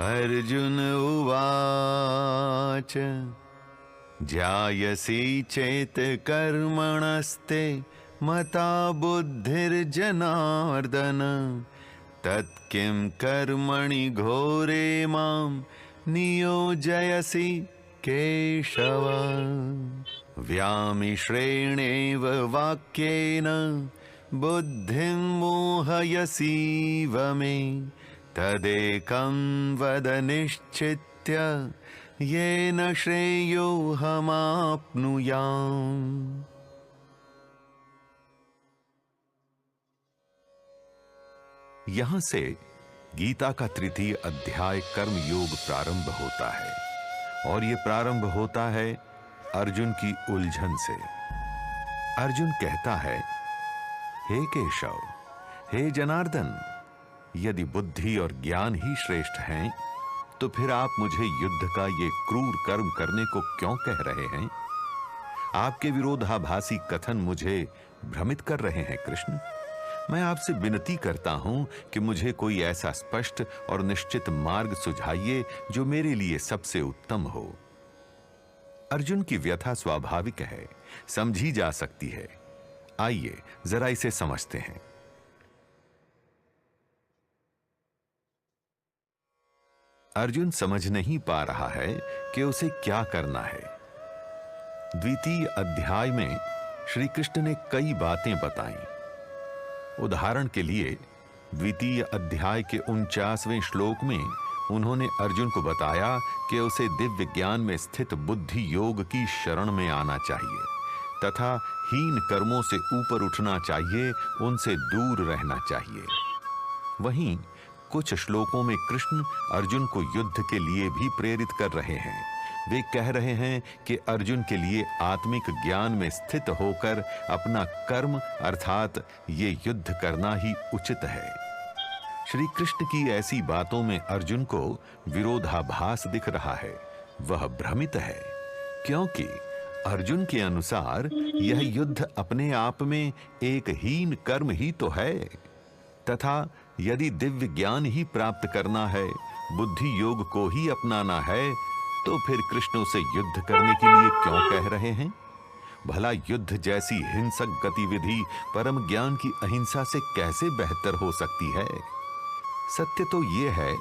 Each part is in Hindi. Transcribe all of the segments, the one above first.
अर्जुन उवाच जायसी चेत कर्मणस्ते मता बुद्धिर्जनार्दन तत्किं कर्मणि घोरे मां नियोजयसि केशव। व्यामिश्रेणेव वाक्येन बुद्धिं मोहयसीव मे तदेकं वद निश्चित्य येन श्रेयोऽहमाप्नुयाम्। यहां से गीता का तृतीय अध्याय कर्म योग प्रारंभ होता है और ये प्रारंभ होता है अर्जुन की उलझन से। अर्जुन कहता है, हे केशव, हे जनार्दन, यदि बुद्धि और ज्ञान ही श्रेष्ठ हैं तो फिर आप मुझे युद्ध का ये क्रूर कर्म करने को क्यों कह रहे हैं? आपके विरोधाभासी कथन मुझे भ्रमित कर रहे हैं कृष्ण। मैं आपसे विनती करता हूं कि मुझे कोई ऐसा स्पष्ट और निश्चित मार्ग सुझाइए जो मेरे लिए सबसे उत्तम हो। अर्जुन की व्यथा स्वाभाविक है, समझी जा सकती है। आइए जरा इसे समझते हैं। अर्जुन समझ नहीं पा रहा है कि उसे क्या करना है। द्वितीय अध्याय में श्री कृष्ण ने कई बातें बताई। उदाहरण के लिए द्वितीय अध्याय के 49वें श्लोक में उन्होंने अर्जुन को बताया कि उसे दिव्य ज्ञान में स्थित बुद्धि योग की शरण में आना चाहिए तथा हीन कर्मों से ऊपर उठना चाहिए, उनसे दूर रहना चाहिए। वहीं कुछ श्लोकों में कृष्ण अर्जुन को युद्ध के लिए भी प्रेरित कर रहे हैं। वे कह रहे हैं कि अर्जुन के लिए आत्मिक ज्ञान में स्थित होकर अपना कर्म अर्थात ये युद्ध करना ही उचित है। श्री कृष्ण की ऐसी बातों में अर्जुन को विरोधाभास दिख रहा है। वह भ्रमित है क्योंकि अर्जुन के अनुसार यह युद्ध अपने आप में एक हीन कर्म ही तो है तथा यदि दिव्य ज्ञान ही प्राप्त करना है, बुद्धि योग को ही अपनाना है, तो फिर कृष्ण उसे युद्ध करने के लिए क्यों कह रहे हैं? भला युद्ध जैसी हिंसक गतिविधि परम ज्ञान की अहिंसा से कैसे बेहतर हो सकती है? सत्य तो यह है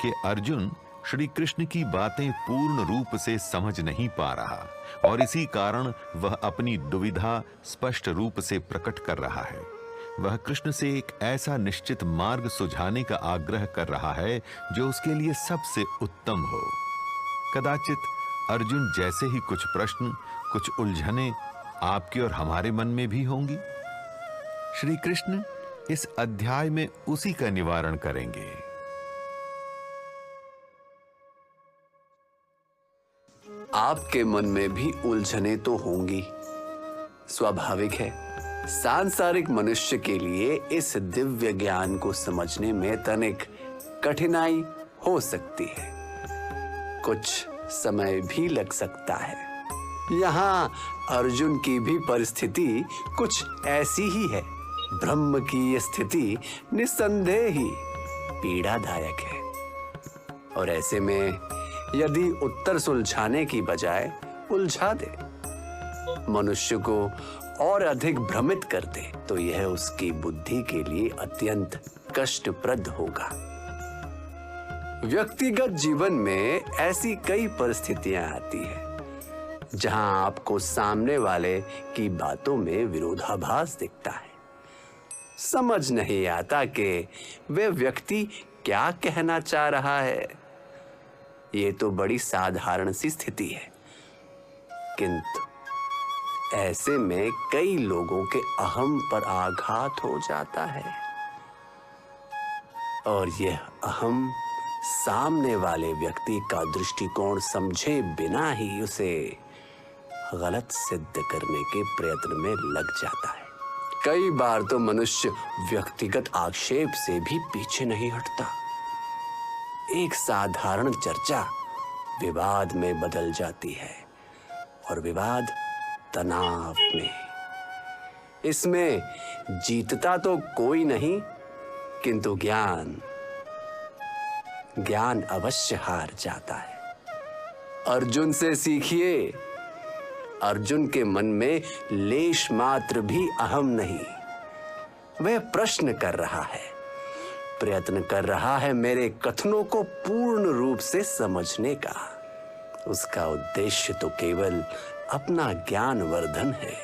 कि अर्जुन श्री कृष्ण की बातें पूर्ण रूप से समझ नहीं पा रहा और इसी कारण वह अपनी दुविधा स्पष्ट रूप से प्रकट कर रहा है। वह कृष्ण से एक ऐसा निश्चित मार्ग सुझाने का आग्रह कर रहा है जो उसके लिए सबसे उत्तम हो। कदाचित अर्जुन जैसे ही कुछ प्रश्न, कुछ उलझनें आपके और हमारे मन में भी होंगी। श्री कृष्ण इस अध्याय में उसी का निवारण करेंगे। आपके मन में भी उलझनें तो होंगी, स्वाभाविक है। सांसारिक मनुष्य के लिए इस दिव्य ज्ञान को समझने में तनिक कठिनाई हो सकती है, कुछ समय भी लग सकता है। यहाँ अर्जुन की भी परिस्थिति कुछ ऐसी ही है। ब्रह्म की ये स्थिति निस्संदेह ही पीड़ादायक है और ऐसे में यदि उत्तर सुलझाने की बजाय उलझा दे, मनुष्य को और अधिक भ्रमित कर दे, तो यह उसकी बुद्धि के लिए अत्यंत कष्टप्रद होगा। व्यक्तिगत जीवन में ऐसी कई परिस्थितियां आती हैं जहां आपको सामने वाले की बातों में विरोधाभास दिखता है। समझ नहीं आता कि वे व्यक्ति क्या कहना चाह रहा है। ये तो बड़ी साधारण सी स्थिति है, किंतु ऐसे में कई लोगों के अहम पर आघात हो जाता है और यह अहम सामने वाले व्यक्ति का दृष्टिकोण समझे बिना ही उसे गलत सिद्ध करने के प्रयत्न में लग जाता है। कई बार तो मनुष्य व्यक्तिगत आक्षेप से भी पीछे नहीं हटता। एक साधारण चर्चा विवाद में बदल जाती है और विवाद तनाव में। इसमें जीतता तो कोई नहीं, किंतु ज्ञान ज्ञान अवश्य हार जाता है। अर्जुन से सीखिए। अर्जुन के मन में लेश मात्र भी अहम नहीं। वह प्रश्न कर रहा है, प्रयत्न कर रहा है मेरे कथनों को पूर्ण रूप से समझने का। उसका उद्देश्य तो केवल अपना ज्ञान वर्धन है,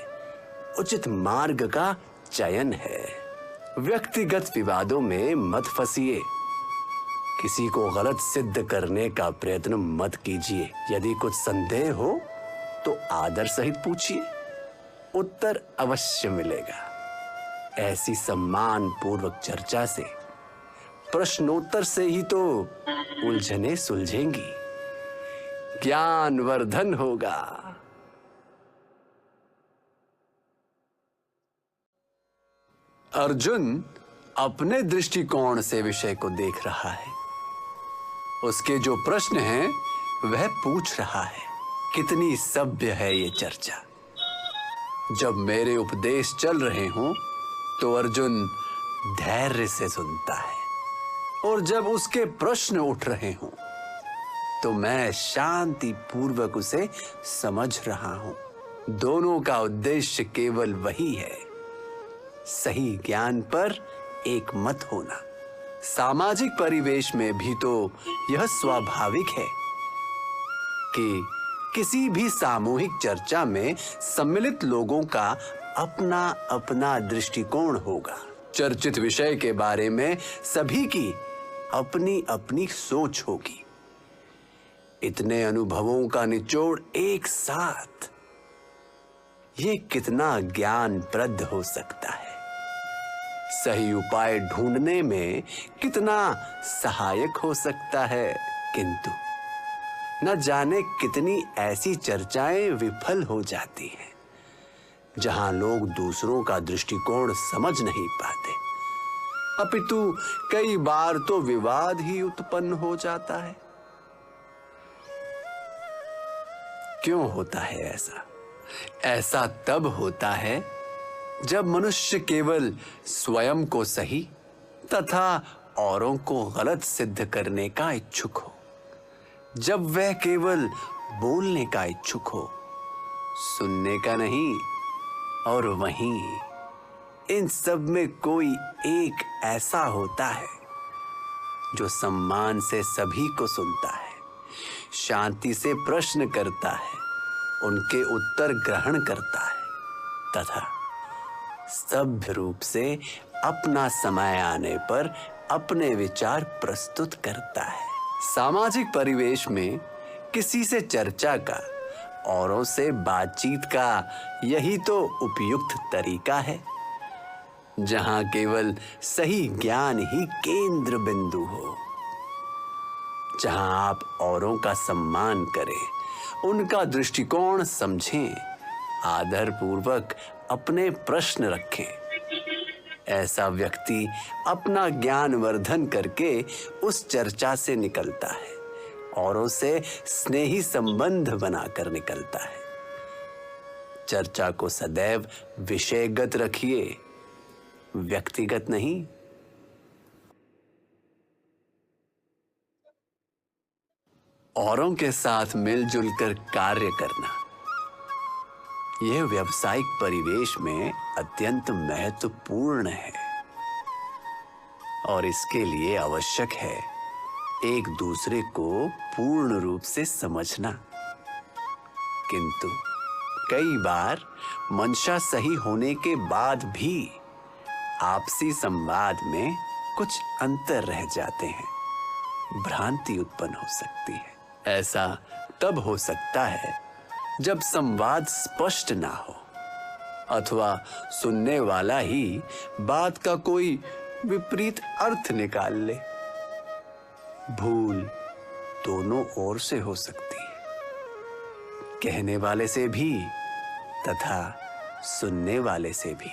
उचित मार्ग का चयन है। व्यक्तिगत विवादों में मत फंसिए। किसी को गलत सिद्ध करने का प्रयत्न मत कीजिए। यदि कुछ संदेह हो तो आदर सहित पूछिए, उत्तर अवश्य मिलेगा। ऐसी सम्मान पूर्वक चर्चा से, प्रश्नोत्तर से ही तो उलझने सुलझेंगी, ज्ञान वर्धन होगा। अर्जुन अपने दृष्टिकोण से विषय को देख रहा है। उसके जो प्रश्न हैं वह पूछ रहा है। कितनी सभ्य है ये चर्चा। जब मेरे उपदेश चल रहे हों तो अर्जुन धैर्य से सुनता है, और जब उसके प्रश्न उठ रहे हों तो मैं शांति पूर्वक उसे समझ रहा हूं। दोनों का उद्देश्य केवल वही है, सही ज्ञान पर एक मत होना। सामाजिक परिवेश में भी तो यह स्वाभाविक है कि किसी भी सामूहिक चर्चा में सम्मिलित लोगों का अपना अपना दृष्टिकोण होगा। चर्चित विषय के बारे में सभी की अपनी अपनी सोच होगी। इतने अनुभवों का निचोड़ एक साथ, ये कितना ज्ञानप्रद हो सकता है। सही उपाय ढूंढने में कितना सहायक हो सकता है। किंतु न जाने कितनी ऐसी चर्चाएं विफल हो जाती हैं जहां लोग दूसरों का दृष्टिकोण समझ नहीं पाते, अपितु कई बार तो विवाद ही उत्पन्न हो जाता है। क्यों होता है ऐसा? ऐसा तब होता है जब मनुष्य केवल स्वयं को सही तथा औरों को गलत सिद्ध करने का इच्छुक हो, जब वह केवल बोलने का इच्छुक हो, सुनने का नहीं। और वहीं इन सब में कोई एक ऐसा होता है जो सम्मान से सभी को सुनता है, शांति से प्रश्न करता है, उनके उत्तर ग्रहण करता है तथा सभ्य रूप से अपना समय आने पर अपने विचार प्रस्तुत करता है। सामाजिक परिवेश में किसी से चर्चा का, औरों से बातचीत का यही तो उपयुक्त तरीका है, जहां केवल सही ज्ञान ही केंद्र बिंदु हो, जहां आप औरों का सम्मान करें, उनका दृष्टिकोण समझें, आदर पूर्वक अपने प्रश्न रखें। ऐसा व्यक्ति अपना ज्ञान वर्धन करके उस चर्चा से निकलता है, औरों से स्नेही संबंध बनाकर निकलता है। चर्चा को सदैव विषयगत रखिए, व्यक्तिगत नहीं। औरों के साथ मिलजुल कर कार्य करना, यह व्यावसायिक परिवेश में अत्यंत महत्वपूर्ण है और इसके लिए आवश्यक है एक दूसरे को पूर्ण रूप से समझना। किंतु कई बार मंशा सही होने के बाद भी आपसी संवाद में कुछ अंतर रह जाते हैं, भ्रांति उत्पन्न हो सकती है। ऐसा तब हो सकता है जब संवाद स्पष्ट ना हो अथवा सुनने वाला ही बात का कोई विपरीत अर्थ निकाल ले। भूल दोनों ओर से हो सकती है, कहने वाले से भी तथा सुनने वाले से भी।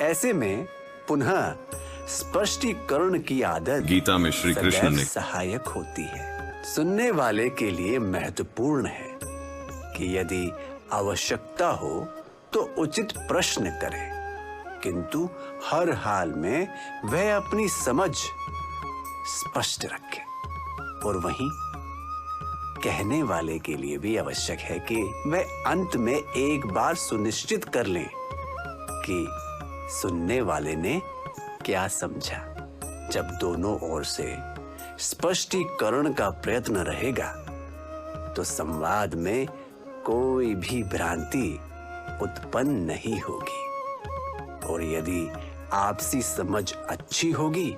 ऐसे में पुनः स्पष्टीकरण की आदत गीता में श्री कृष्ण ने सहायक होती है। सुनने वाले के लिए महत्वपूर्ण है कि यदि आवश्यकता हो तो उचित प्रश्न करें, किंतु हर हाल में वह अपनी समझ स्पष्ट रखें। और वहीं कहने वाले के लिए भी आवश्यक है कि वह अंत में एक बार सुनिश्चित कर लें कि सुनने वाले ने क्या समझा। जब दोनों ओर से स्पष्टीकरण का प्रयत्न रहेगा तो संवाद में कोई भी भ्रांति उत्पन्न नहीं होगी। और यदि आपसी समझ अच्छी होगी